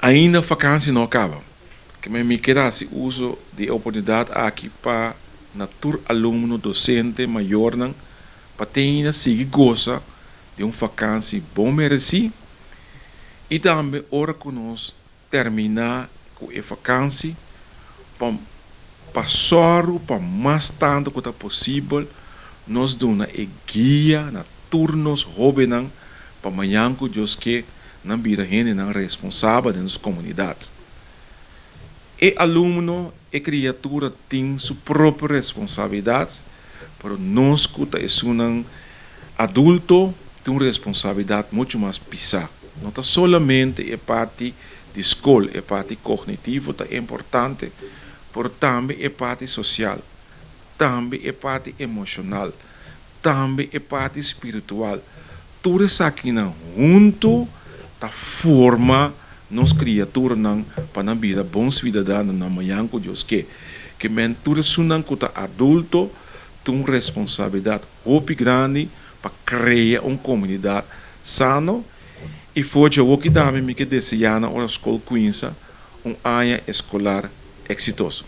Ainda a vacância não acaba. Que me queda se uso de oportunidade aqui para natur aluno docente maior não para ter seguir goza de um vacância bom merecido e também hora que nós terminar com a vacância para passar para mais tanto que é possível nós damos a guia na turnos jovens para amanhã que Deus que na vida gente não responsável da nossa comunidade. E aluno e criatura tem sua própria responsabilidade, para nós que é um adulto tem uma responsabilidade muito mais pesada. Não é somente a parte de escola, a parte cognitiva é importante, mas também a parte social, também a parte emocional, também a parte espiritual. Tudo isso aqui junto da forma nos criaturas para a vida bom cidadão na manhã com Deus que mentura sunan que adulto tem uma responsabilidade muito grande para criar uma comunidade sana e foi o que também me desejar na escola Queensa um ano escolar exitoso.